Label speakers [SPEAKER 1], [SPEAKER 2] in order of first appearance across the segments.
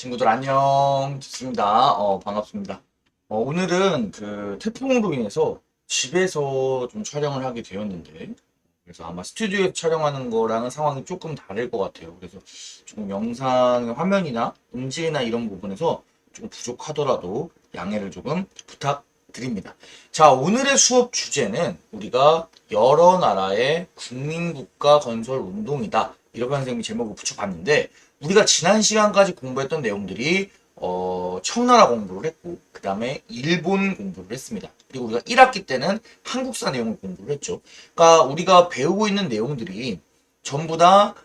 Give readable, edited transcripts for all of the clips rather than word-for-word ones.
[SPEAKER 1] 친구들 안녕. 좋습니다. 반갑습니다. 오늘은 그 태풍으로 인해서 집에서 좀 촬영을 하게 되었는데, 그래서 아마 스튜디오에서 촬영하는 거랑은 상황이 조금 다를 것 같아요. 그래서 조금 영상 화면이나 음질이나 이런 부분에서 조금 부족하더라도 양해를 조금 부탁드립니다. 자, 오늘의 수업 주제는 우리가 여러 나라의 국민국가 건설 운동이다. 이렇게 선생님이 제목을 붙여봤는데, 우리가 지난 시간까지 공부했던 내용들이 청나라 공부를 했고 그 다음에 일본 공부를 했습니다. 그리고 우리가 1학기 때는 한국사 내용을 공부를 했죠. 그러니까 우리가 배우고 있는 내용들이 전부 다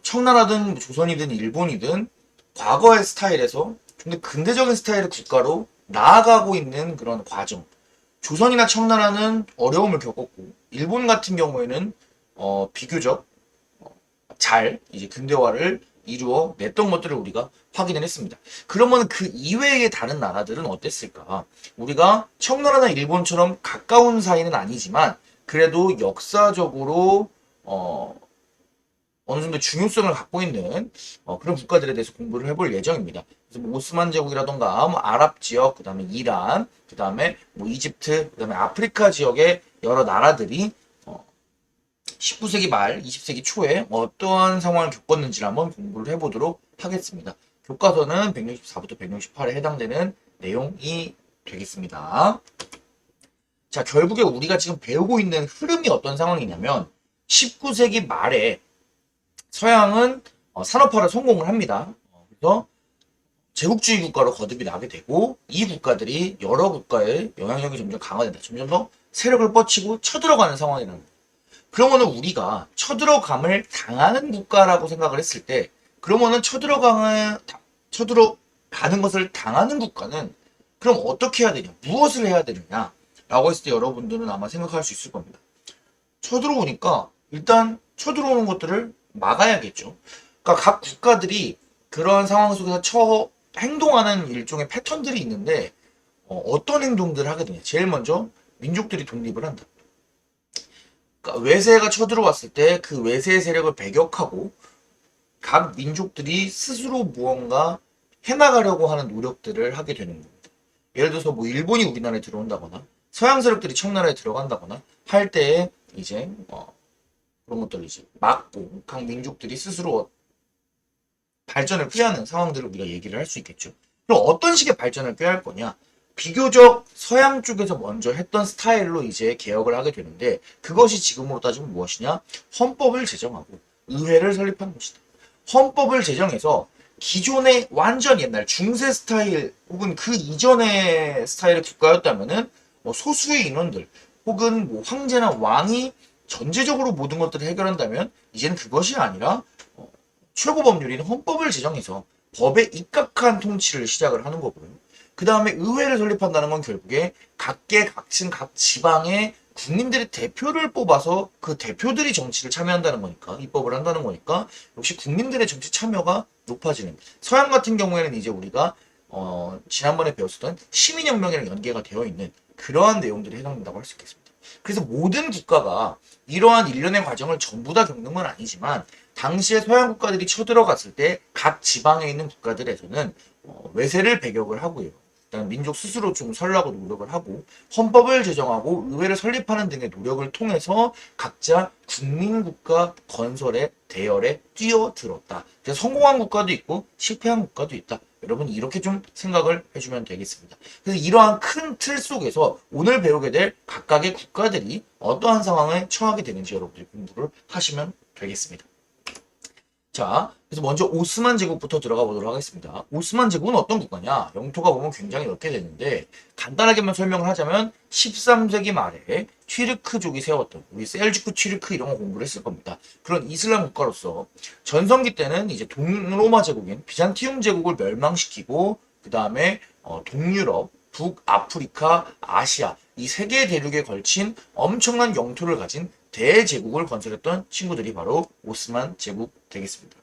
[SPEAKER 1] 청나라든 조선이든 일본이든 과거의 스타일에서 좀 더 근대적인 스타일의 국가로 나아가고 있는 그런 과정. 조선이나 청나라는 어려움을 겪었고 일본 같은 경우에는 비교적 잘 이제 근대화를 이루어 냈던 것들을 우리가 확인을 했습니다. 그러면 그 이외의 다른 나라들은 어땠을까? 우리가 청나라나 일본처럼 가까운 사이는 아니지만 그래도 역사적으로 어느 정도 중요성을 갖고 있는 그런 국가들에 대해서 공부를 해볼 예정입니다. 그래서 뭐 오스만 제국이라던가 뭐 아랍 지역, 그다음에 이란, 그다음에 뭐 이집트, 그다음에 아프리카 지역의 여러 나라들이 19세기 말, 20세기 초에 어떠한 상황을 겪었는지를 한번 공부를 해보도록 하겠습니다. 교과서는 164부터 168에 해당되는 내용이 되겠습니다. 자, 결국에 우리가 지금 배우고 있는 흐름이 어떤 상황이냐면 19세기 말에 서양은 산업화를 성공을 합니다. 그래서 제국주의 국가로 거듭이 나게 되고 이 국가들이 여러 국가의 영향력이 점점 강화된다. 점점 더 세력을 뻗치고 쳐들어가는 상황이라는 거예요. 그러면은 우리가 쳐들어감을 당하는 국가라고 생각을 했을 때, 그러면은 쳐들어가는 것을 당하는 국가는 그럼 어떻게 해야 되냐? 무엇을 해야 되느냐? 라고 했을 때 여러분들은 아마 생각할 수 있을 겁니다. 쳐들어오니까 일단 쳐들어오는 것들을 막아야겠죠. 그러니까 각 국가들이 그런 상황 속에서 행동하는 일종의 패턴들이 있는데 떤 행동들을 하게 되냐? 제일 먼저 민족들이 독립을 한다. 그러니까 외세가 쳐들어왔을 때 그 외세의 세력을 배격하고 각 민족들이 스스로 무언가 해나가려고 하는 노력들을 하게 되는 겁니다. 예를 들어서 뭐 일본이 우리나라에 들어온다거나 서양 세력들이 청나라에 들어간다거나 할 때에 이제 그런 것들을 이제 막고 각 민족들이 스스로 발전을 꾀하는 상황들을 우리가 얘기를 할 수 있겠죠. 그럼 어떤 식의 발전을 꾀할 거냐? 비교적 서양 쪽에서 먼저 했던 스타일로 이제 개혁을 하게 되는데 그것이 지금으로 따지면 무엇이냐? 헌법을 제정하고 의회를 설립한 것이다. 헌법을 제정해서 기존의 완전 옛날 중세 스타일 혹은 그 이전의 스타일의 국가였다면은 뭐 소수의 인원들 혹은 뭐 황제나 왕이 전체적으로 모든 것들을 해결한다면 이제는 그것이 아니라 최고 법률인 헌법을 제정해서 법에 입각한 통치를 시작을 하는 거고요. 그 다음에 의회를 설립한다는 건 결국에 각계각층 각 지방의 국민들의 대표를 뽑아서 그 대표들이 정치를 참여한다는 거니까 입법을 한다는 거니까 역시 국민들의 정치 참여가 높아지는 서양 같은 경우에는 이제 우리가 지난번에 배웠었던 시민혁명이랑 연계가 되어 있는 그러한 내용들이 해당된다고 할 수 있겠습니다. 그래서 모든 국가가 이러한 일련의 과정을 전부 다 겪는 건 아니지만 당시에 서양 국가들이 쳐들어갔을 때 각 지방에 있는 국가들에서는 외세를 배격을 하고요. 일단 민족 스스로 좀 설라고 노력을 하고 헌법을 제정하고 의회를 설립하는 등의 노력을 통해서 각자 국민국가 건설의 대열에 뛰어들었다. 그래서 성공한 국가도 있고 실패한 국가도 있다. 여러분 이렇게 좀 생각을 해주면 되겠습니다. 그래서 이러한 큰 틀 속에서 오늘 배우게 될 각각의 국가들이 어떠한 상황에 처하게 되는지 여러분들이 공부를 하시면 되겠습니다. 자, 그래서 먼저 오스만 제국부터 들어가 보도록 하겠습니다. 오스만 제국은 어떤 국가냐? 영토가 보면 굉장히 넓게 되는데 간단하게만 설명을 하자면 13세기 말에 튀르크족이 세웠던 우리 셀주크 튀르크 이런 거 공부를 했을 겁니다. 그런 이슬람 국가로서 전성기 때는 이제 동로마 제국인 비잔티움 제국을 멸망시키고 그 다음에 동유럽, 북아프리카, 아시아 이 세 개의 대륙에 걸친 엄청난 영토를 가진 대제국을 건설했던 친구들이 바로 오스만 제국 되겠습니다.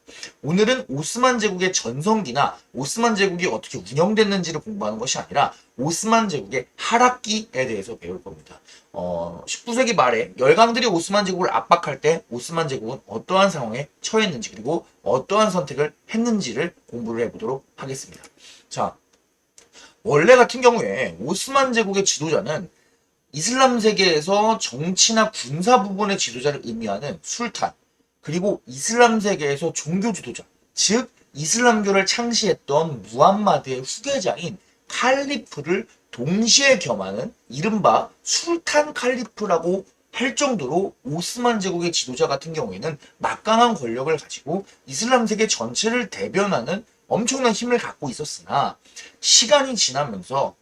[SPEAKER 1] 오늘은 오스만 제국의 전성기나 오스만 제국이 어떻게 운영됐는지를 공부하는 것이 아니라 오스만 제국의 하락기에 대해서 배울 겁니다. 19세기 말에 열강들이 오스만 제국을 압박할 때 오스만 제국은 어떠한 상황에 처했는지 그리고 어떠한 선택을 했는지를 공부를 해보도록 하겠습니다. 자, 원래 같은 경우에 오스만 제국의 지도자는 이슬람 세계에서 정치나 군사 부분의 지도자를 의미하는 술탄, 그리고 이슬람 세계에서 종교 지도자, 즉 이슬람교를 창시했던 무함마드의 후계자인 칼리프를 동시에 겸하는 이른바 술탄 칼리프라고 할 정도로 오스만 제국의 지도자 같은 경우에는 막강한 권력을 가지고 이슬람 세계 전체를 대변하는 엄청난 힘을 갖고 있었으나 시간이 지나면서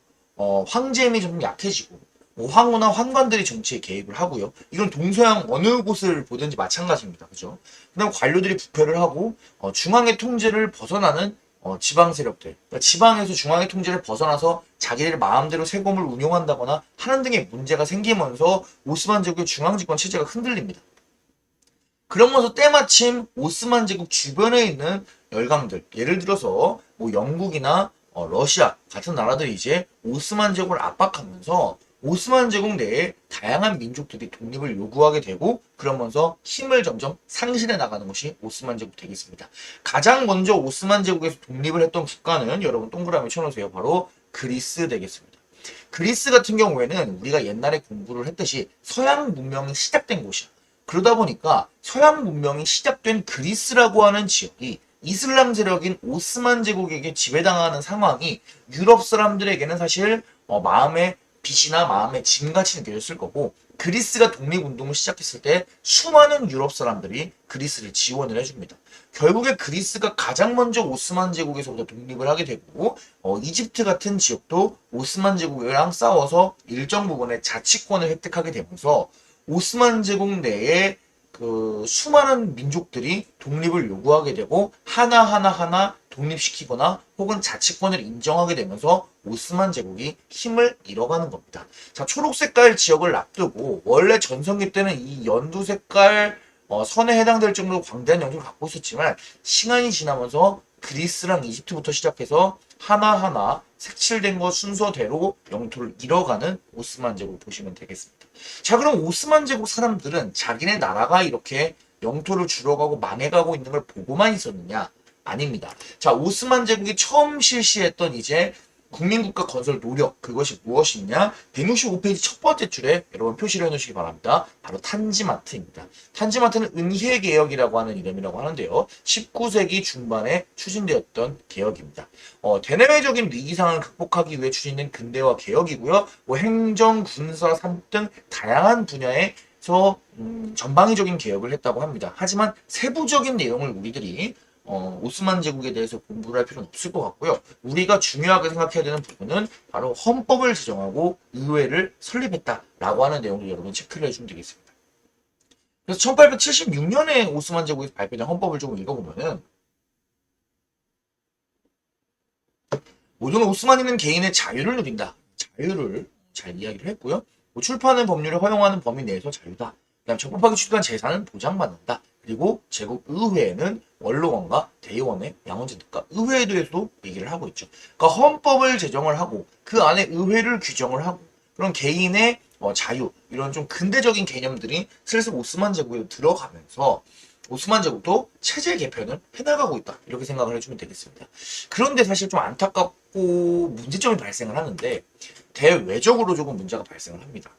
[SPEAKER 1] 황제임이 좀 약해지고 황후나 환관들이 정치에 개입을 하고요. 이건 동서양 어느 곳을 보든지 마찬가지입니다. 그죠? 그다음 관료들이 부패를 하고 중앙의 통제를 벗어나는 지방 세력들, 그러니까 지방에서 중앙의 통제를 벗어나서 자기들 마음대로 세금을 운용한다거나 하는 등의 문제가 생기면서 오스만 제국의 중앙 집권 체제가 흔들립니다. 그러면서 때마침 오스만 제국 주변에 있는 열강들, 예를 들어서 뭐 영국이나 러시아 같은 나라들이 이제 오스만 제국을 압박하면서 오스만 제국 내에 다양한 민족들이 독립을 요구하게 되고 그러면서 힘을 점점 상실해 나가는 것이 오스만 제국 되겠습니다. 가장 먼저 오스만 제국에서 독립을 했던 국가는 여러분 동그라미 쳐놓으세요. 바로 그리스 되겠습니다. 그리스 같은 경우에는 우리가 옛날에 공부를 했듯이 서양 문명이 시작된 곳이야. 그러다 보니까 서양 문명이 시작된 그리스라고 하는 지역이 이슬람 세력인 오스만 제국에게 지배당하는 상황이 유럽 사람들에게는 사실 마음의 빚이나 마음의 짐같이 느껴졌을 거고 그리스가 독립운동을 시작했을 때 수많은 유럽 사람들이 그리스를 지원을 해줍니다. 결국에 그리스가 가장 먼저 오스만 제국에서부터 독립을 하게 되고 이집트 같은 지역도 오스만 제국이랑 싸워서 일정 부분의 자치권을 획득하게 되면서 오스만 제국 내에 그 수많은 민족들이 독립을 요구하게 되고 하나하나 독립시키거나 혹은 자치권을 인정하게 되면서 오스만 제국이 힘을 잃어가는 겁니다. 자, 초록 색깔 지역을 놔두고 원래 전성기 때는 이 연두 색깔 선에 해당될 정도로 광대한 영토를 갖고 있었지만 시간이 지나면서 그리스랑 이집트부터 시작해서 하나하나 색칠된 것 순서대로 영토를 잃어가는 오스만 제국을 보시면 되겠습니다. 자, 그럼 오스만 제국 사람들은 자기네 나라가 이렇게 영토를 줄여가고 망해가고 있는 걸 보고만 있었느냐? 아닙니다. 자, 오스만 제국이 처음 실시했던 이제 국민국가 건설 노력, 그것이 무엇이냐? 165페이지 첫 번째 줄에 여러분 표시를 해놓으시기 바랍니다. 바로 탄지마트입니다. 탄지마트는 은혜개혁이라고 하는 이름이라고 하는데요. 19세기 중반에 추진되었던 개혁입니다. 대내외적인 위기상을 극복하기 위해 추진된 근대화 개혁이고요. 뭐 행정, 군사, 산업 등 다양한 분야에서 전방위적인 개혁을 했다고 합니다. 하지만 세부적인 내용을 우리들이 오스만 제국에 대해서 공부를 할 필요는 없을 것 같고요. 우리가 중요하게 생각해야 되는 부분은 바로 헌법을 제정하고 의회를 설립했다라고 하는 내용을 여러분 체크를 해주면 되겠습니다. 그래서 1876년에 오스만 제국에서 발표된 헌법을 조금 읽어보면은 모든 오스만이는 개인의 자유를 누린다. 자유를 잘 이야기를 했고요. 뭐 출판은 법률을 허용하는 범위 내에서 자유다. 그다음 적법하게 취득한 재산은 보장받는다. 그리고 제국 의회에는 원로원과 대의원의 양원제 등과 의회에 대해서도 얘기를 하고 있죠. 그러니까 헌법을 제정을 하고 그 안에 의회를 규정을 하고 그런 개인의 자유 이런 좀 근대적인 개념들이 슬슬 오스만 제국에 들어가면서 오스만 제국도 체제 개편을 해나가고 있다 이렇게 생각을 해주면 되겠습니다. 그런데 사실 좀 안타깝고 문제점이 발생을 하는데 대외적으로 조금 문제가 발생을 합니다.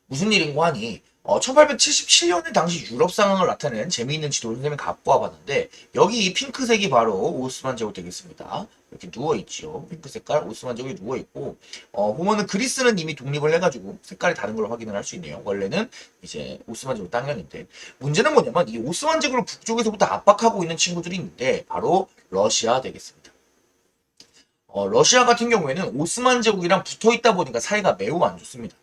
[SPEAKER 1] 무슨 일인고 하니 1877년에 당시 유럽 상황을 나타내는 재미있는 지도를 선생님이 갖고 와봤는데 여기 이 핑크색이 바로 오스만 제국 되겠습니다. 이렇게 누워있죠. 핑크 색깔 오스만 제국이 누워있고 보면은 그리스는 이미 독립을 해가지고 색깔이 다른 걸 확인을 할 수 있네요. 원래는 이제 오스만 제국 땅이었는데 문제는 뭐냐면 이 오스만 제국을 북쪽에서부터 압박하고 있는 친구들이 있는데 바로 러시아 되겠습니다. 러시아 같은 경우에는 오스만 제국이랑 붙어있다 보니까 사이가 매우 안 좋습니다.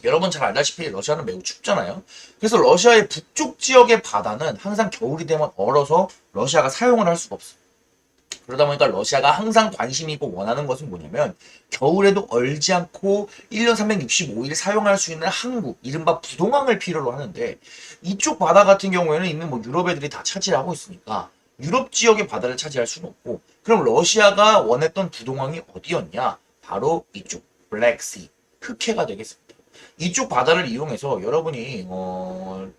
[SPEAKER 1] 여러분 잘 알다시피 러시아는 매우 춥잖아요. 그래서 러시아의 북쪽 지역의 바다는 항상 겨울이 되면 얼어서 러시아가 사용을 할 수가 없어요. 그러다 보니까 러시아가 항상 관심 있고 원하는 것은 뭐냐면 겨울에도 얼지 않고 1년 365일 사용할 수 있는 항구, 이른바 부동항을 필요로 하는데 이쪽 바다 같은 경우에는 이미 뭐 유럽 애들이 다 차지를 하고 있으니까 유럽 지역의 바다를 차지할 수는 없고 그럼 러시아가 원했던 부동항이 어디였냐? 바로 이쪽 블랙시, 흑해가 되겠습니다. 이쪽 바다를 이용해서 여러분이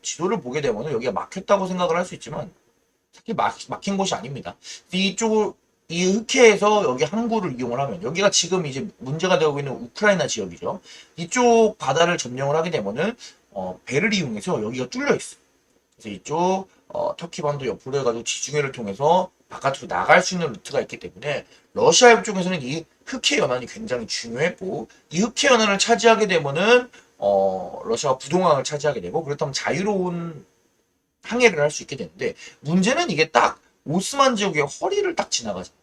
[SPEAKER 1] 지도를 보게 되면 여기가 막혔다고 생각을 할 수 있지만 특히 막힌 곳이 아닙니다. 이쪽을 이 흑해에서 여기 항구를 이용을 하면 여기가 지금 이제 문제가 되고 있는 우크라이나 지역이죠. 이쪽 바다를 점령을 하게 되면은 배를 이용해서 여기가 뚫려 있어. 그래서 이쪽 터키 반도 옆으로 해가지고 지중해를 통해서 바깥으로 나갈 수 있는 루트가 있기 때문에 러시아 입장에서는 이 흑해 연안이 굉장히 중요했고 이 흑해 연안을 차지하게 되면은 러시아가 부동항을 차지하게 되고 그렇다면 자유로운 항해를 할 수 있게 되는데 문제는 이게 딱 오스만 제국의 허리를 딱 지나가잖아요.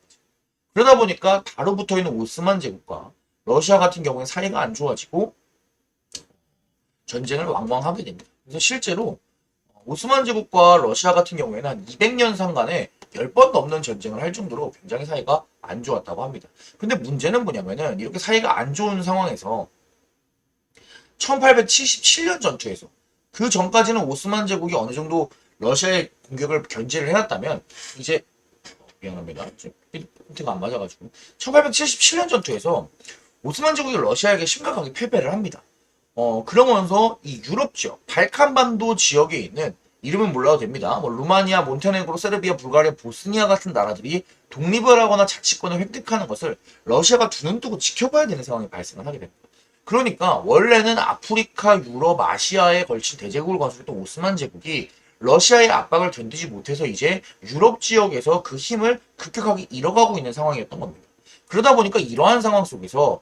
[SPEAKER 1] 그러다 보니까 바로 붙어 있는 오스만 제국과 러시아 같은 경우에 사이가 안 좋아지고 전쟁을 왕왕하게 됩니다. 그래서 실제로 오스만 제국과 러시아 같은 경우에는 한 200년 상간에 10번 넘는 전쟁을 할 정도로 굉장히 사이가 안 좋았다고 합니다. 근데 문제는 뭐냐면은 이렇게 사이가 안 좋은 상황에서 1877년 전투에서 그 전까지는 오스만 제국이 어느 정도 러시아의 공격을 견제를 해놨다면 이제 미안합니다. 포인트가 안 맞아가지고 1877년 전투에서 오스만 제국이 러시아에게 심각하게 패배를 합니다. 그러면서 이 유럽 지역, 발칸반도 지역에 있는 이름은 몰라도 됩니다. 뭐 루마니아, 몬테네그로, 세르비아, 불가리아, 보스니아 같은 나라들이 독립을 하거나 자치권을 획득하는 것을 러시아가 두 눈 뜨고 지켜봐야 되는 상황이 발생을 하게 됩니다. 그러니까 원래는 아프리카, 유럽, 아시아에 걸친 대제국을 건설했던 오스만 제국이 러시아의 압박을 견디지 못해서 이제 유럽 지역에서 그 힘을 급격하게 잃어가고 있는 상황이었던 겁니다. 그러다 보니까 이러한 상황 속에서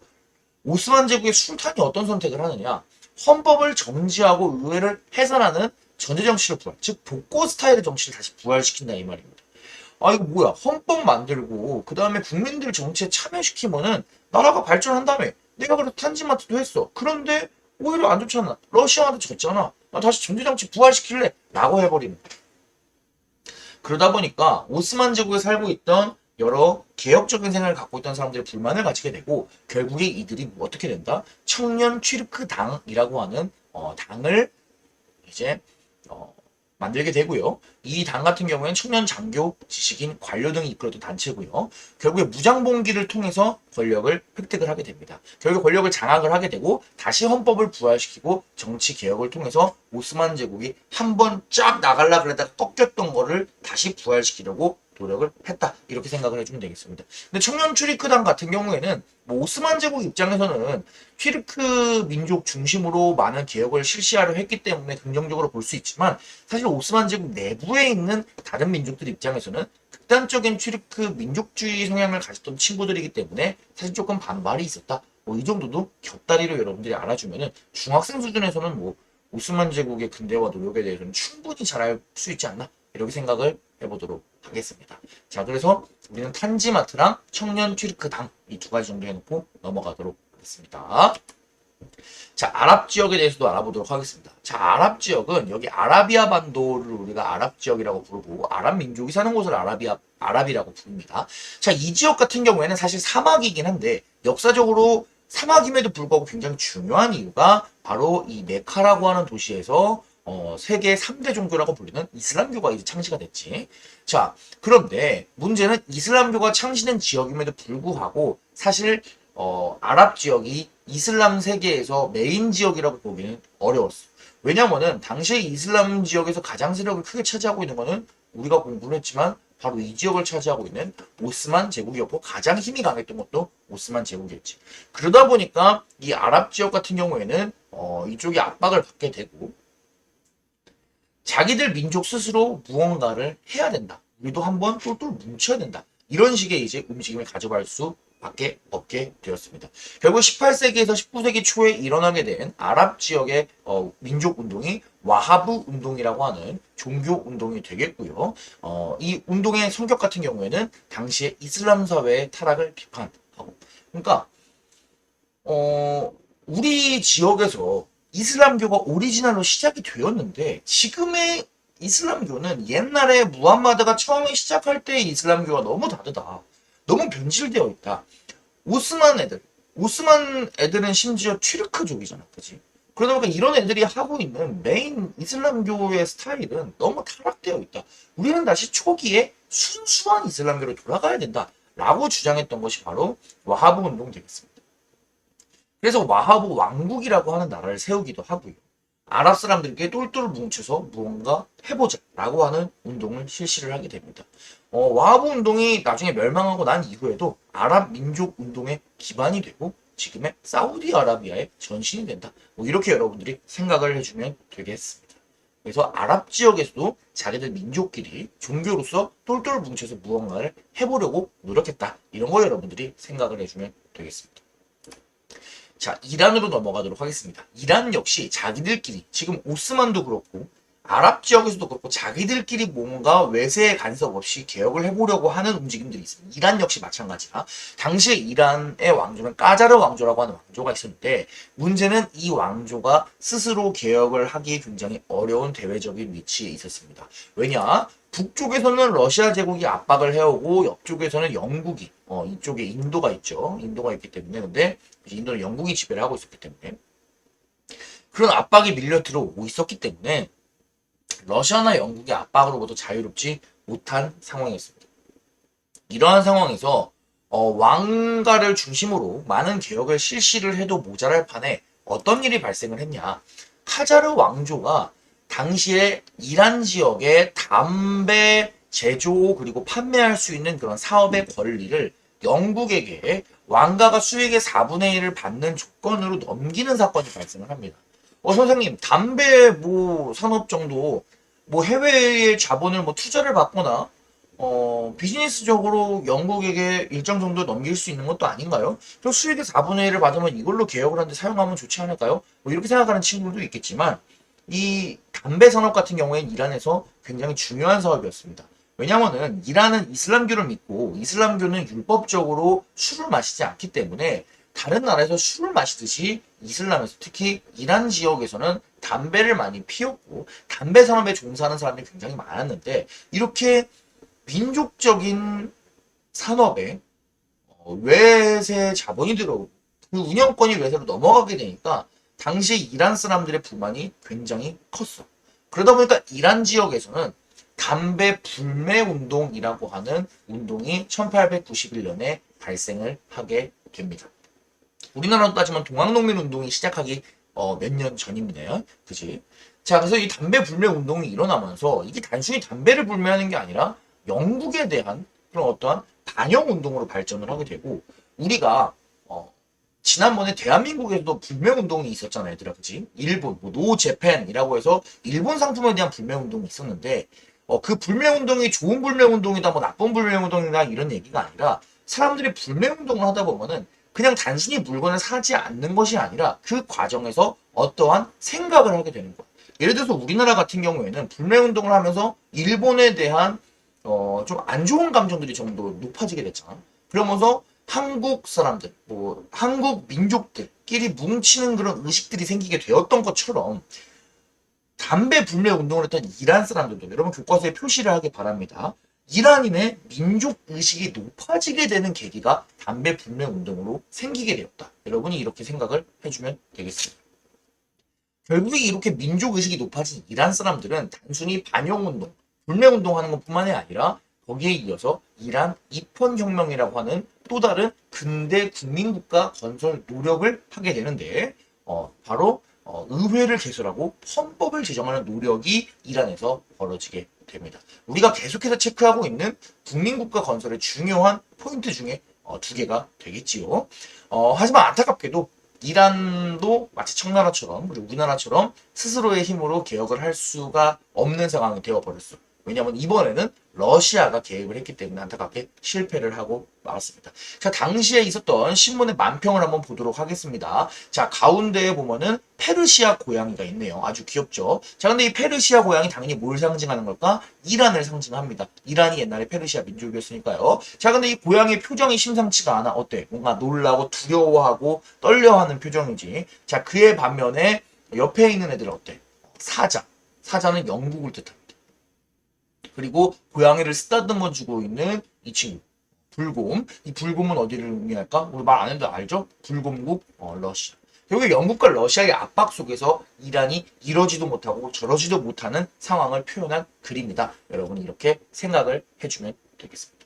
[SPEAKER 1] 오스만 제국의 술탄이 어떤 선택을 하느냐? 헌법을 정지하고 의회를 해산하는 전제 정치를 부활, 즉 복고 스타일의 정치를 다시 부활시킨다 이 말입니다. 아 이거 뭐야? 헌법 만들고 그 다음에 국민들 정치에 참여시키면은 나라가 발전한다며. 내가 그래도 탄지마트도 했어. 그런데 오히려 안 좋잖아. 러시아한테 졌잖아. 나 다시 전제 정치 부활시킬래? 라고 해버리는 거야. 그러다 보니까 오스만 제국에 살고 있던 여러 개혁적인 생각을 갖고 있던 사람들이 불만을 가지게 되고 결국에 이들이 어떻게 된다? 청년 취르크 당이라고 하는 당을 이제 만들게 되고요. 이 당 같은 경우에는 청년 장교, 지식인, 관료 등이 이끌었던 단체고요. 결국에 무장봉기를 통해서 권력을 획득을 하게 됩니다. 결국 권력을 장악을 하게 되고 다시 헌법을 부활시키고 정치 개혁을 통해서 오스만 제국이 한 번 쫙 나갈라 그러다가 꺾였던 거를 다시 부활시키려고 노력을 했다. 이렇게 생각을 해주면 되겠습니다. 근데 청년 추리크당 같은 경우에는 뭐 오스만 제국 입장에서는 튀르크 민족 중심으로 많은 개혁을 실시하려 했기 때문에 긍정적으로 볼 수 있지만 사실 오스만 제국 내부에 있는 다른 민족들 입장에서는 극단적인 튀르크 민족주의 성향을 가졌던 친구들이기 때문에 사실 조금 반발이 있었다. 뭐 이 정도도 곁다리로 여러분들이 알아주면은 중학생 수준에서는 뭐 오스만 제국의 근대화 노력에 대해서는 충분히 잘 알 수 있지 않나 이렇게 생각을 해보도록 하겠습니다. 자, 그래서 우리는 탄지마트랑 청년 튀르크당 이 두 가지 정도 해놓고 넘어가도록 하겠습니다. 자, 아랍 지역에 대해서도 알아보도록 하겠습니다. 자, 아랍 지역은 여기 아라비아 반도를 우리가 아랍 지역이라고 부르고 아랍 민족이 사는 곳을 아랍이라고 부릅니다. 자, 이 지역 같은 경우에는 사실 사막이긴 한데 역사적으로 사막임에도 불구하고 굉장히 중요한 이유가 바로 이 메카라고 하는 도시에서 세계 3대 종교라고 불리는 이슬람교가 이제 창시가 됐지. 자, 그런데 문제는 이슬람교가 창시된 지역임에도 불구하고 사실 아랍 지역이 이슬람 세계에서 메인 지역이라고 보기는 어려웠어. 왜냐면은 당시에 이슬람 지역에서 가장 세력을 크게 차지하고 있는 거는 우리가 공부를 했지만 바로 이 지역을 차지하고 있는 오스만 제국이었고 가장 힘이 강했던 것도 오스만 제국이었지. 그러다 보니까 이 아랍 지역 같은 경우에는 이쪽이 압박을 받게 되고 자기들 민족 스스로 무언가를 해야 된다. 우리도 한번 똘똘 뭉쳐야 된다. 이런 식의 이제 움직임을 가져갈 수밖에 없게 되었습니다. 결국 18세기에서 19세기 초에 일어나게 된 아랍 지역의 민족 운동이 와하브 운동이라고 하는 종교 운동이 되겠고요. 이 운동의 성격 같은 경우에는 당시의 이슬람 사회의 타락을 비판하고, 그러니까 우리 지역에서 이슬람교가 오리지널로 시작이 되었는데 지금의 이슬람교는 옛날에 무함마드가 처음에 시작할 때의 이슬람교가 너무 다르다. 너무 변질되어 있다. 오스만 애들은 심지어 튀르크족이잖아, 그지? 그러다 보니까 이런 애들이 하고 있는 메인 이슬람교의 스타일은 너무 타락되어 있다. 우리는 다시 초기에 순수한 이슬람교로 돌아가야 된다. 라고 주장했던 것이 바로 와하브 운동 되겠습니다. 그래서 와하브 왕국이라고 하는 나라를 세우기도 하고요. 아랍 사람들께 똘똘 뭉쳐서 무언가 해보자 라고 하는 운동을 실시를 하게 됩니다. 와하브 운동이 나중에 멸망하고 난 이후에도 아랍 민족 운동의 기반이 되고 지금의 사우디아라비아의 전신이 된다. 뭐 이렇게 여러분들이 생각을 해주면 되겠습니다. 그래서 아랍 지역에서도 자기들 민족끼리 종교로서 똘똘 뭉쳐서 무언가를 해보려고 노력했다. 이런 거 여러분들이 생각을 해주면 되겠습니다. 자, 이란으로 넘어가도록 하겠습니다. 이란 역시 자기들끼리 지금 오스만도 그렇고 아랍 지역에서도 그렇고 자기들끼리 뭔가 외세의 간섭 없이 개혁을 해보려고 하는 움직임들이 있습니다. 이란 역시 마찬가지야. 당시에 이란의 왕조는 까자르 왕조라고 하는 왕조가 있었는데 문제는 이 왕조가 스스로 개혁을 하기 굉장히 어려운 대외적인 위치에 있었습니다. 왜냐? 북쪽에서는 러시아 제국이 압박을 해오고 옆쪽에서는 영국이 이쪽에 인도가 있죠. 인도가 있기 때문에 근데 인도는 영국이 지배를 하고 있었기 때문에 그런 압박이 밀려 들어오고 있었기 때문에 러시아나 영국의 압박으로부터 자유롭지 못한 상황이었습니다. 이러한 상황에서 왕가를 중심으로 많은 개혁을 실시를 해도 모자랄 판에 어떤 일이 발생을 했냐. 카자르 왕조가 당시에 이란 지역의 담배 제조 그리고 판매할 수 있는 그런 사업의 권리를 영국에게 왕가가 수익의 4분의 1을 받는 조건으로 넘기는 사건이 발생을 합니다. 선생님, 담배 뭐 산업 정도 뭐 해외의 자본을 뭐 투자를 받거나 비즈니스적으로 영국에게 일정 정도 넘길 수 있는 것도 아닌가요? 또 수익의 4분의 1을 받으면 이걸로 개혁을 하는데 사용하면 좋지 않을까요? 뭐 이렇게 생각하는 친구들도 있겠지만 이 담배 산업 같은 경우에는 이란에서 굉장히 중요한 사업이었습니다. 왜냐면은 이란은 이슬람교를 믿고 이슬람교는 율법적으로 술을 마시지 않기 때문에 다른 나라에서 술을 마시듯이 이슬람에서 특히 이란 지역에서는 담배를 많이 피웠고 담배 산업에 종사하는 사람들이 굉장히 많았는데 이렇게 민족적인 산업에 외세 자본이 들어오고 그 운영권이 외세로 넘어가게 되니까 당시 이란 사람들의 불만이 굉장히 컸어. 그러다 보니까 이란 지역에서는 담배 불매 운동이라고 하는 운동이 1891년에 발생을 하게 됩니다. 우리나라로 따지면 동학농민 운동이 시작하기 몇 년 전입니다. 그지? 자, 그래서 이 담배 불매 운동이 일어나면서 이게 단순히 담배를 불매하는 게 아니라 영국에 대한 그런 어떠한 반영 운동으로 발전을 하게 되고 우리가 지난번에 대한민국에서도 불매 운동이 있었잖아요, 얘들아, 그지? 일본, 뭐 노제팬이라고 해서 일본 상품에 대한 불매 운동이 있었는데 그 불매 운동이 좋은 불매 운동이다, 뭐 나쁜 불매 운동이다 이런 얘기가 아니라 사람들이 불매 운동을 하다 보면은 그냥 단순히 물건을 사지 않는 것이 아니라 그 과정에서 어떠한 생각을 하게 되는 거예요. 예를 들어서 우리나라 같은 경우에는 불매 운동을 하면서 일본에 대한 좀 안 좋은 감정들이 좀 더 높아지게 됐잖아. 그러면서 한국 사람들, 뭐 한국 민족들끼리 뭉치는 그런 의식들이 생기게 되었던 것처럼 담배 불매 운동을 했던 이란 사람들도 여러분 교과서에 표시를 하기 바랍니다. 이란인의 민족 의식이 높아지게 되는 계기가 담배 불매 운동으로 생기게 되었다. 여러분이 이렇게 생각을 해주면 되겠습니다. 결국에 이렇게 민족 의식이 높아진 이란 사람들은 단순히 반영 운동, 불매 운동하는 것뿐만이 아니라 거기에 이어서 이란 입헌 혁명이라고 하는 또 다른 근대 국민국가 건설 노력을 하게 되는데 바로 의회를 개설하고 헌법을 제정하는 노력이 이란에서 벌어지게 됩니다. 우리가 계속해서 체크하고 있는 국민국가 건설의 중요한 포인트 중에 두 개가 되겠지요. 하지만 안타깝게도 이란도 마치 청나라처럼 그리고 우리나라처럼 스스로의 힘으로 개혁을 할 수가 없는 상황이 되어버렸어. 왜냐하면 이번에는 러시아가 개입을 했기 때문에 안타깝게 실패를 하고 말았습니다. 자, 당시에 있었던 신문의 만평을 한번 보도록 하겠습니다. 자, 가운데에 보면은 페르시아 고양이가 있네요. 아주 귀엽죠? 자, 근데 이 페르시아 고양이 당연히 뭘 상징하는 걸까? 이란을 상징합니다. 이란이 옛날에 페르시아 민족이었으니까요. 자, 근데 이 고양이의 표정이 심상치가 않아. 어때? 뭔가 놀라고 두려워하고 떨려하는 표정이지. 자, 그의 반면에 옆에 있는 애들 어때? 사자. 사자는 영국을 뜻합니다. 그리고 고양이를 쓰다듬어 주고 있는 이 친구 불곰. 이 불곰은 어디를 의미할까? 우리 말 안 해도 알죠? 불곰국 러시아. 결국에 영국과 러시아의 압박 속에서 이란이 이러지도 못하고 저러지도 못하는 상황을 표현한 글입니다. 여러분 이렇게 생각을 해주면 되겠습니다.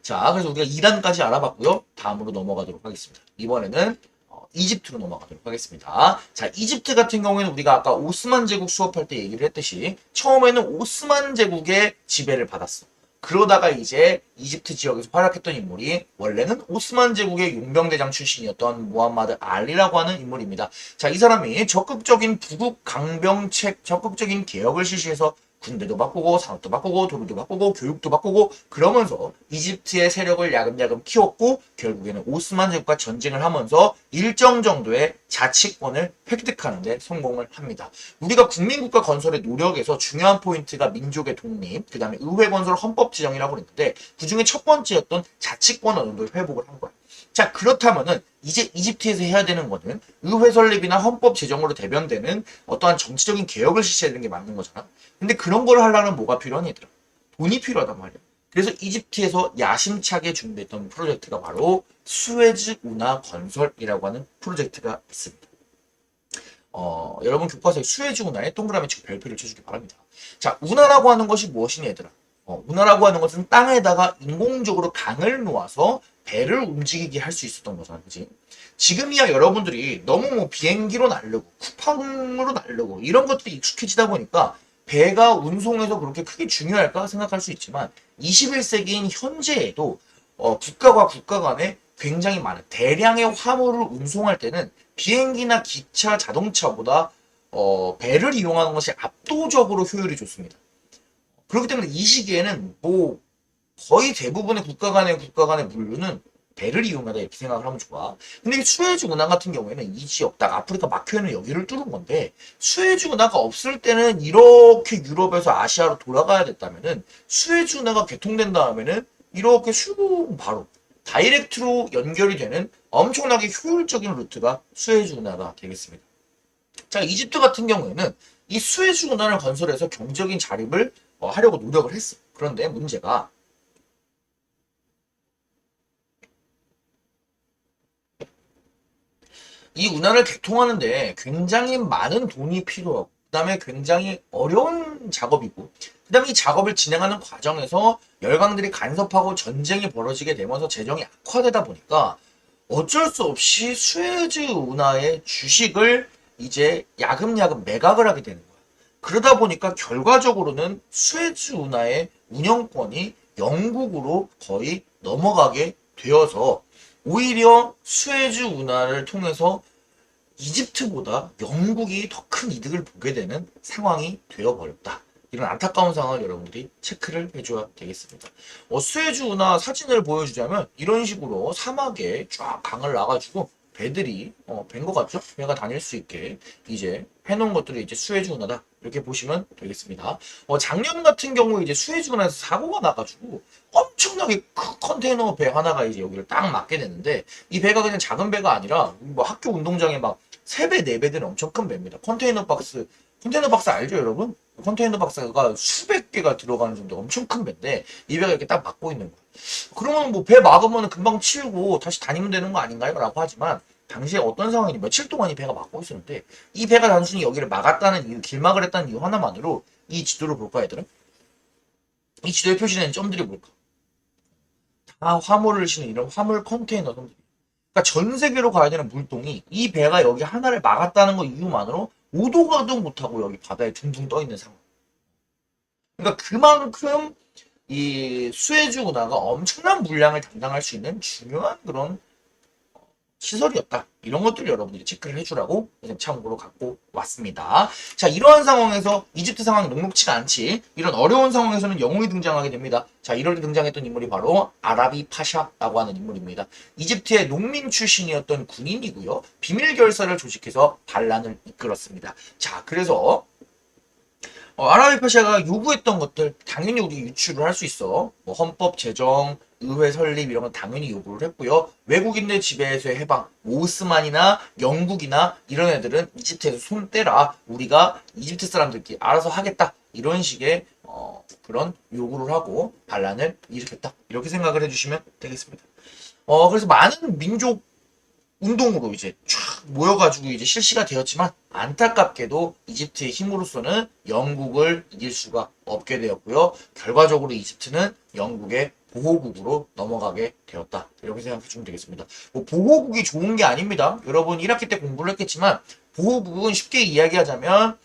[SPEAKER 1] 자, 그래서 우리가 이란까지 알아봤고요. 다음으로 넘어가도록 하겠습니다. 이번에는 이집트로 넘어가도록 하겠습니다. 자, 이집트 같은 경우에는 우리가 아까 오스만 제국 수업할 때 얘기를 했듯이 처음에는 오스만 제국의 지배를 받았어. 그러다가 이제 이집트 지역에서 활약했던 인물이 원래는 오스만 제국의 용병대장 출신이었던 무함마드 알리라고 하는 인물입니다. 자, 이 사람이 적극적인 부국 강병책, 적극적인 개혁을 실시해서 군대도 바꾸고 산업도 바꾸고 도로도 바꾸고 교육도 바꾸고 그러면서 이집트의 세력을 야금야금 키웠고 결국에는 오스만 제국과 전쟁을 하면서 일정 정도의 자치권을 획득하는 데 성공을 합니다. 우리가 국민국가 건설의 노력에서 중요한 포인트가 민족의 독립, 그 다음에 의회 건설 헌법 지정이라고 그랬는데 그 중에 첫 번째였던 자치권 어느 정도 회복을 한 거야. 자, 그렇다면은 이제 이집트에서 해야 되는 거는 의회 설립이나 헌법 제정으로 대변되는 어떠한 정치적인 개혁을 실시해야 되는 게 맞는 거잖아. 근데 그런 걸 하려면 뭐가 필요한 얘들아? 돈이 필요하단 말이야. 그래서 이집트에서 야심차게 준비했던 프로젝트가 바로 수에즈 운하 건설이라고 하는 프로젝트가 있습니다. 여러분 교과서에 수에즈 운하에 동그라미 치고 별표를 쳐주기 바랍니다. 자, 운하라고 하는 것이 무엇이냐 얘들아? 운하라고 하는 것은 땅에다가 인공적으로 강을 놓아서 배를 움직이게 할 수 있었던 거잖아, 그지? 지금이야 여러분들이 너무 뭐 비행기로 날르고 쿠팡으로 날르고 이런 것들이 익숙해지다 보니까 배가 운송에서 그렇게 크게 중요할까 생각할 수 있지만 21세기인 현재에도 국가와 국가 간에 굉장히 많은 대량의 화물을 운송할 때는 비행기나 기차, 자동차보다 배를 이용하는 것이 압도적으로 효율이 좋습니다. 그렇기 때문에 이 시기에는 뭐 거의 대부분의 국가 간의 물류는 배를 이용하다 이렇게 생각을 하면 좋아. 근데 이 수에즈 운하 같은 경우에는 이 지역, 딱 아프리카 막혀있는 여기를 뚫은 건데 수에즈 운하가 없을 때는 이렇게 유럽에서 아시아로 돌아가야 됐다면은 수에즈 운하가 개통된 다음에는 이렇게 슈 바로 다이렉트로 연결이 되는 엄청나게 효율적인 루트가 수에즈 운하가 되겠습니다. 자, 이집트 같은 경우에는 이 수에즈 운하를 건설해서 경제적인 자립을 하려고 노력을 했어. 그런데 문제가 이 운하를 개통하는데 굉장히 많은 돈이 필요하고 그 다음에 굉장히 어려운 작업이고 그 다음에 이 작업을 진행하는 과정에서 열강들이 간섭하고 전쟁이 벌어지게 되면서 재정이 악화되다 보니까 어쩔 수 없이 수에즈 운하의 주식을 이제 야금야금 매각을 하게 되는 거야. 그러다 보니까 결과적으로는 수에즈 운하의 운영권이 영국으로 거의 넘어가게 되어서 오히려 수에즈 운하를 통해서 이집트보다 영국이 더 큰 이득을 보게 되는 상황이 되어버렸다. 이런 안타까운 상황을 여러분들이 체크를 해줘야 되겠습니다. 수에즈 운하 사진을 보여주자면 이런 식으로 사막에 쫙 강을 놔가지고 배들이 밴 것 같죠? 배가 다닐 수 있게 이제 해놓은 것들이 이제 수에즈 운하다 이렇게 보시면 되겠습니다. 작년 같은 경우에 이제 수에즈 운하에서 사고가 나가지고 엄청나게 큰 컨테이너 배 하나가 이제 여기를 딱 맞게 됐는데 이 배가 그냥 작은 배가 아니라 뭐 학교 운동장에 막 3배, 4배 되는 엄청 큰 배입니다. 컨테이너 박스 알죠, 여러분? 컨테이너 박스가 수백 개가 들어가는 정도 엄청 큰 배인데 이 배가 이렇게 딱 막고 있는 거야. 그러면 뭐 배 막으면 금방 치우고 다시 다니면 되는 거 아닌가요? 라고 하지만 당시에 어떤 상황이니 며칠 동안 이 배가 막고 있었는데 이 배가 단순히 여기를 막았다는 이유, 길막을 했다는 이유 하나만으로 이 지도를 볼까 얘들아? 이 지도에 표시된 점들이 뭘까? 다 화물을 실는 이런 화물 컨테이너 점들. 그러니까 전 세계로 가야 되는 물동이 이 배가 여기 하나를 막았다는 거 이유만으로 오도 가도 못하고 여기 바다에 둥둥 떠 있는 상황. 그러니까 그만큼 이 수에즈 운하가 엄청난 물량을 담당할 수 있는 중요한 그런 시설이었다. 이런 것들을 여러분들이 체크를 해주라고 참고로 갖고 왔습니다. 자, 이러한 상황에서 이집트 상황이 녹록치가 않지. 이런 어려운 상황에서는 영웅이 등장하게 됩니다. 자, 이럴 때 등장했던 인물이 바로 아라비 파샤라고 하는 인물입니다. 이집트의 농민 출신이었던 군인이고요. 비밀 결사를 조직해서 반란을 이끌었습니다. 자, 그래서 아라비 파샤가 요구했던 것들 당연히 우리 유추를 할 수 있어. 뭐 헌법 제정, 의회 설립 이런 건 당연히 요구를 했고요. 외국인들 지배에서의 해방, 오스만이나 영국이나 이런 애들은 이집트에서 손 떼라. 우리가 이집트 사람들끼리 알아서 하겠다. 이런 식의 그런 요구를 하고 반란을 일으켰다. 이렇게 생각을 해주시면 되겠습니다. 그래서 많은 민족 운동으로 이제 쫙 모여가지고 이제 실시가 되었지만 안타깝게도 이집트의 힘으로서는 영국을 이길 수가 없게 되었고요. 결과적으로 이집트는 영국의 보호국으로 넘어가게 되었다. 이렇게 생각해 주면 되겠습니다. 뭐 보호국이 좋은 게 아닙니다. 여러분 1학기 때 공부를 했겠지만 보호국은 쉽게 이야기하자면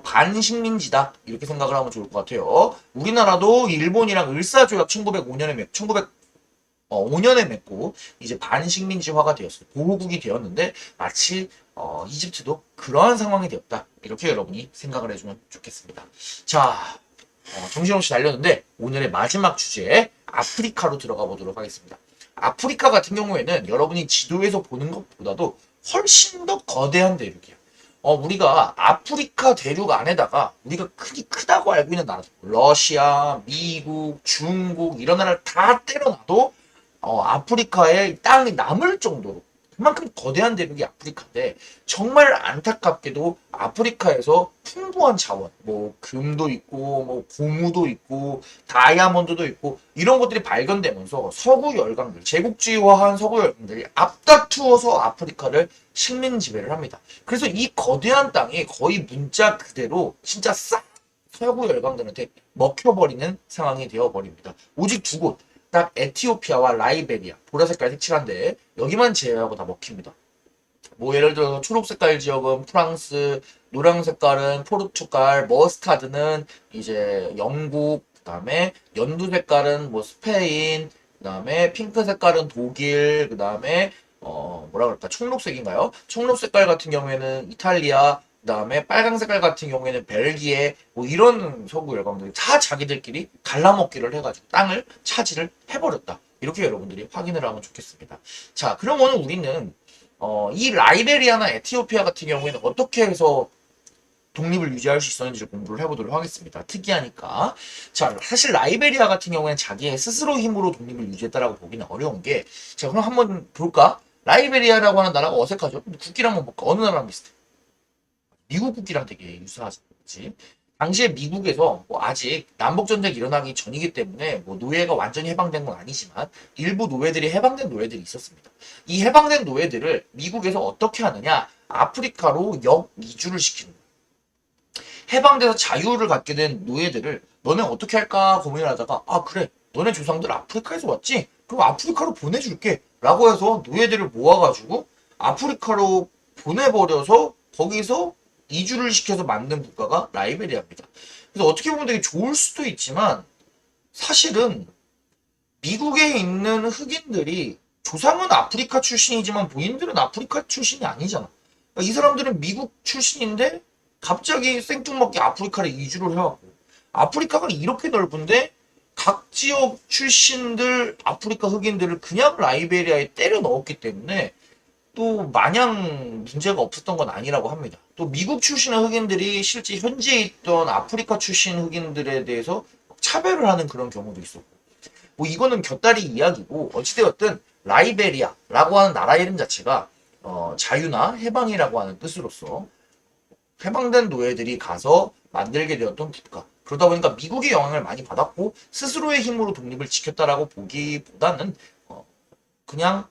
[SPEAKER 1] 반식민지다 이렇게 생각을 하면 좋을 것 같아요. 우리나라도 일본이랑 을사조약 5년에 맺고 이제 반식민지화가 되었어요. 보호국이 되었는데 마치 이집트도 그러한 상황이 되었다. 이렇게 여러분이 생각을 해주면 좋겠습니다. 자, 정신없이 달렸는데 오늘의 마지막 주제 아프리카로 들어가 보도록 하겠습니다. 아프리카 같은 경우에는 여러분이 지도에서 보는 것보다도 훨씬 더 거대한 대륙이에요. 우리가 아프리카 대륙 안에다가 우리가 크다고 알고 있는 나라, 러시아, 미국, 중국 이런 나라를 다 때려놔도 아프리카에 땅이 남을 정도로 그만큼 거대한 대륙이 아프리카인데 정말 안타깝게도 아프리카에서 풍부한 자원, 뭐 금도 있고 뭐 고무도 있고 다이아몬드도 있고 이런 것들이 발견되면서 서구 열강들, 제국주의화한 서구 열강들이 앞다투어서 아프리카를 식민 지배를 합니다. 그래서 이 거대한 땅이 거의 문자 그대로 진짜 싹 서구 열강들한테 먹혀버리는 상황이 되어버립니다. 오직 두 곳, 딱 에티오피아와 라이베리아, 보라색깔 색칠한데 여기만 제외하고 다 먹힙니다. 뭐 예를 들어 초록색깔 지역은 프랑스, 노란색깔은 포르투갈, 머스타드는 이제 영국, 그다음에 연두색깔은 뭐 스페인, 그다음에 핑크색깔은 독일, 그다음에 뭐라 그럴까 청록색인가요? 청록색깔 같은 경우에는 이탈리아, 그다음에 빨강 색깔 같은 경우에는 벨기에 뭐 이런 서구 열강들이 다 자기들끼리 갈라먹기를 해가지고 땅을 차지를 해버렸다. 이렇게 여러분들이 확인을 하면 좋겠습니다. 자, 그러면 우리는 이 라이베리아나 에티오피아 같은 경우에는 어떻게 해서 독립을 유지할 수 있었는지를 공부를 해보도록 하겠습니다. 특이하니까. 자, 사실 라이베리아 같은 경우에는 자기의 스스로 힘으로 독립을 유지했다라고 보기는 어려운 게, 자, 그럼 한번 볼까? 라이베리아라고 하는 나라가 어색하죠? 국기를 한번 볼까? 어느 나라랑 비슷해? 미국 국기랑 되게 유사하지. 당시에 미국에서 뭐 아직 남북전쟁이 일어나기 전이기 때문에 뭐 노예가 완전히 해방된 건 아니지만 일부 노예들이 해방된 노예들이 있었습니다. 이 해방된 노예들을 미국에서 어떻게 하느냐? 아프리카로 이주를 시키는 거예요. 해방돼서 자유를 갖게 된 노예들을 너네 어떻게 할까 고민을 하다가 아 그래 너네 조상들 아프리카에서 왔지? 그럼 아프리카로 보내줄게 라고 해서 노예들을 모아가지고 아프리카로 보내버려서 거기서 이주를 시켜서 만든 국가가 라이베리아입니다. 그래서 어떻게 보면 되게 좋을 수도 있지만 사실은 미국에 있는 흑인들이 조상은 아프리카 출신이지만 본인들은 아프리카 출신이 아니잖아. 그러니까 이 사람들은 미국 출신인데 갑자기 생뚱맞게 아프리카를 이주를 해왔고 아프리카가 이렇게 넓은데 각 지역 출신들 아프리카 흑인들을 그냥 라이베리아에 때려 넣었기 때문에 또 마냥 문제가 없었던 건 아니라고 합니다. 또 미국 출신의 흑인들이 실제 현지에 있던 아프리카 출신 흑인들에 대해서 차별을 하는 그런 경우도 있었고 뭐 이거는 곁다리 이야기고 어찌되었든 라이베리아라고 하는 나라 이름 자체가 자유나 해방이라고 하는 뜻으로서 해방된 노예들이 가서 만들게 되었던 국가. 그러다 보니까 미국의 영향을 많이 받았고 스스로의 힘으로 독립을 지켰다라고 보기보다는 그냥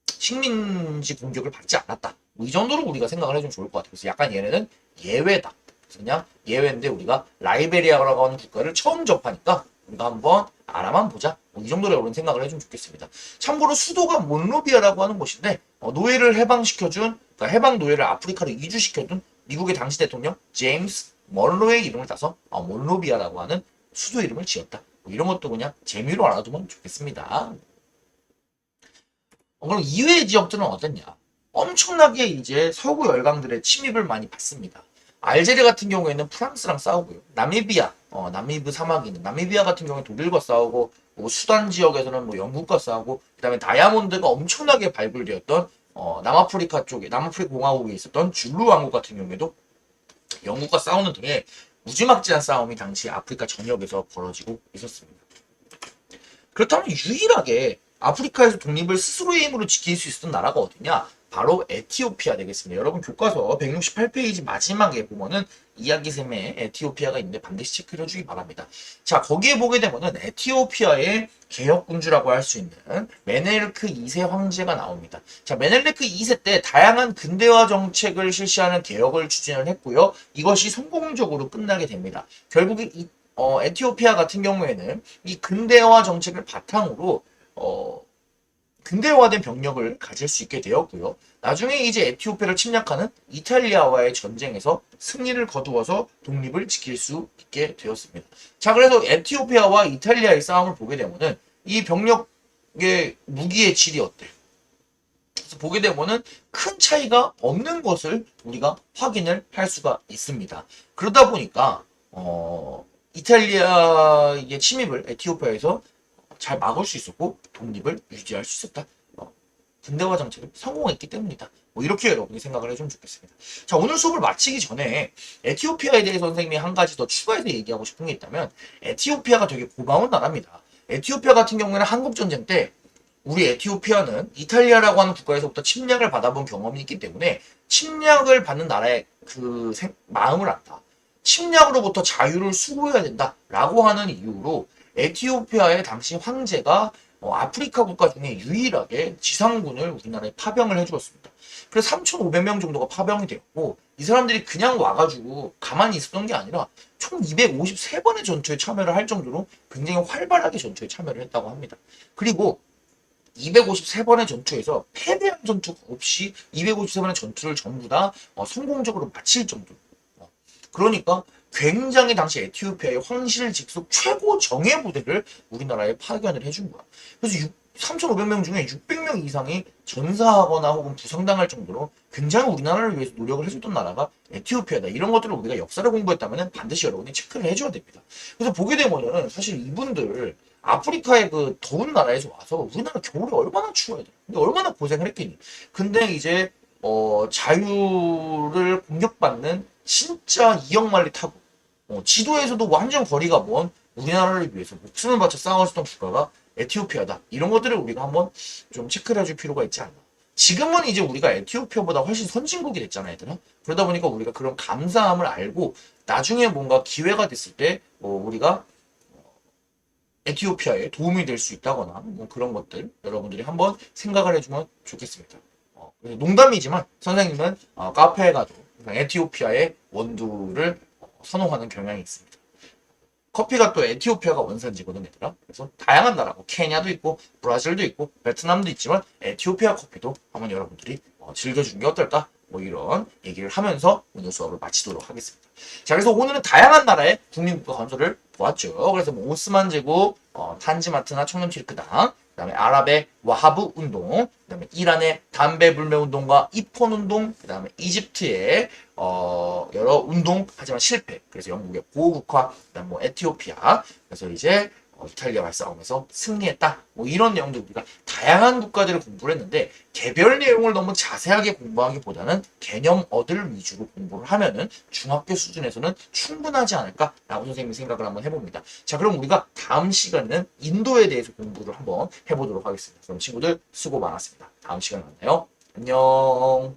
[SPEAKER 1] 식민지 공격을 받지 않았다. 뭐이 정도로 우리가 생각을 해주면 좋을 것 같아요. 그래서 약간 얘네는 예외다. 그래서 그냥 예외인데 우리가 라이베리아라고 하는 국가를 처음 접하니까 우리가 한번 알아만 보자. 뭐이 정도로 여러분 생각을 해주면 좋겠습니다. 참고로 수도가 몬로비아라고 하는 곳인데 노예를 해방시켜준 그러니까 해방 노예를 아프리카로 이주시켜준 미국의 당시 대통령 제임스 먼로의 이름을 따서 몬로비아라고 하는 수도 이름을 지었다. 뭐 이런 것도 그냥 재미로 알아두면 좋겠습니다. 그럼 이외의 지역들은 어땠냐? 엄청나게 이제 서구 열강들의 침입을 많이 받습니다. 알제리 같은 경우에는 프랑스랑 싸우고요. 나미브 사막이 있는 나미비아 같은 경우에 독일과 싸우고, 뭐 수단 지역에서는 뭐 영국과 싸우고, 그다음에 다이아몬드가 엄청나게 발굴되었던 남아프리카 쪽에 남아프리카 공화국에 있었던 줄루 왕국 같은 경우에도 영국과 싸우는 등의 무지막지한 싸움이 당시 아프리카 전역에서 벌어지고 있었습니다. 그렇다면 유일하게 아프리카에서 독립을 스스로의 힘으로 지킬 수 있었던 나라가 어디냐? 바로 에티오피아 되겠습니다. 여러분 교과서 168페이지 마지막에 보면은 이야기샘에 에티오피아가 있는데 반드시 체크를 해주기 바랍니다. 자, 거기에 보게 되면은 에티오피아의 개혁군주라고 할 수 있는 메넬크 2세 황제가 나옵니다. 자, 메넬크 2세 때 다양한 근대화 정책을 실시하는 개혁을 추진을 했고요. 이것이 성공적으로 끝나게 됩니다. 결국 에티오피아 같은 경우에는 이 근대화 정책을 바탕으로 근대화된 병력을 가질 수 있게 되었고요. 나중에 이제 에티오피아를 침략하는 이탈리아와의 전쟁에서 승리를 거두어서 독립을 지킬 수 있게 되었습니다. 자, 그래서 에티오피아와 이탈리아의 싸움을 보게 되면은 이 병력의 무기의 질이 어때? 그래서 보게 되면은 큰 차이가 없는 것을 우리가 확인을 할 수가 있습니다. 그러다 보니까 이탈리아의 침입을 에티오피아에서 잘 막을 수 있었고 독립을 유지할 수 있었다. 근대화 정책을 성공했기 때문이다. 뭐 이렇게 여러분이 생각을 해주면 좋겠습니다. 자, 오늘 수업을 마치기 전에 에티오피아에 대해서 선생님이 한 가지 더 추가해서 얘기하고 싶은 게 있다면 에티오피아가 되게 고마운 나라입니다. 에티오피아 같은 경우에는 한국전쟁 때 우리 에티오피아는 이탈리아라고 하는 국가에서부터 침략을 받아본 경험이 있기 때문에 침략을 받는 나라의 그 마음을 안다. 침략으로부터 자유를 수호해야 된다라고 하는 이유로 에티오피아의 당시 황제가 아프리카 국가 중에 유일하게 지상군을 우리나라에 파병을 해주었습니다. 그래서 3,500명 정도가 파병이 되었고 이 사람들이 그냥 와가지고 가만히 있었던 게 아니라 총 253번의 전투에 참여를 할 정도로 굉장히 활발하게 전투에 참여를 했다고 합니다. 그리고 253번의 전투에서 패배한 전투가 없이 253번의 전투를 전부 다 성공적으로 마칠 정도로 그러니까 굉장히 당시 에티오피아의 황실직속 최고 정예 부대를 우리나라에 파견을 해준 거야. 그래서 3,500명 중에 600명 이상이 전사하거나 혹은 부상당할 정도로 굉장히 우리나라를 위해서 노력을 해줬던 나라가 에티오피아다. 이런 것들을 우리가 역사를 공부했다면 반드시 여러분이 체크를 해줘야 됩니다. 그래서 보게 되면은 사실 이분들 아프리카의 그 더운 나라에서 와서 우리나라 겨울에 얼마나 추워야 돼. 근데 얼마나 고생을 했겠니. 근데 이제 자유를 공격받는 진짜 이역만리 타고 지도에서도 완전 거리가 먼 우리나라를 위해서 목숨을 바쳐 싸웠던 국가가 에티오피아다. 이런 것들을 우리가 한번 좀 체크를 해줄 필요가 있지 않나. 지금은 이제 우리가 에티오피아보다 훨씬 선진국이 됐잖아, 얘들아. 그러다 보니까 우리가 그런 감사함을 알고 나중에 뭔가 기회가 됐을 때 우리가 에티오피아에 도움이 될 수 있다거나 뭐 그런 것들 여러분들이 한번 생각을 해주면 좋겠습니다. 농담이지만 선생님은 카페에 가도 에티오피아의 원두를 선호하는 경향이 있습니다. 커피가 또 에티오피아가 원산지거든, 얘들아. 그래서 다양한 나라, 뭐 케냐도 있고, 브라질도 있고, 베트남도 있지만 에티오피아 커피도 한번 여러분들이 즐겨주는 게 어떨까? 뭐 이런 얘기를 하면서 오늘 수업을 마치도록 하겠습니다. 자, 그래서 오늘은 다양한 나라의 국민국가 건설을 보았죠. 그래서 뭐 오스만 제국, 탄지마트나 청렴 튀르크당, 그다음에 아랍의 와하브 운동, 그다음에 이란의 담배 불매 운동과 이폰 운동, 그다음에 이집트의 여러 운동 하지만 실패. 그래서 영국의 보호국화, 그다음 뭐 에티오피아, 그래서 이제 이탈리아와의 싸움에서 승리했다. 뭐 이런 내용들 우리가 다양한 국가들을 공부를 했는데 개별 내용을 너무 자세하게 공부하기보다는 개념어들 위주로 공부를 하면은 중학교 수준에서는 충분하지 않을까라고 선생님이 생각을 한번 해봅니다. 자, 그럼 우리가 다음 시간에는 인도에 대해서 공부를 한번 해보도록 하겠습니다. 그럼 친구들 수고 많았습니다. 다음 시간에 만나요. 안녕.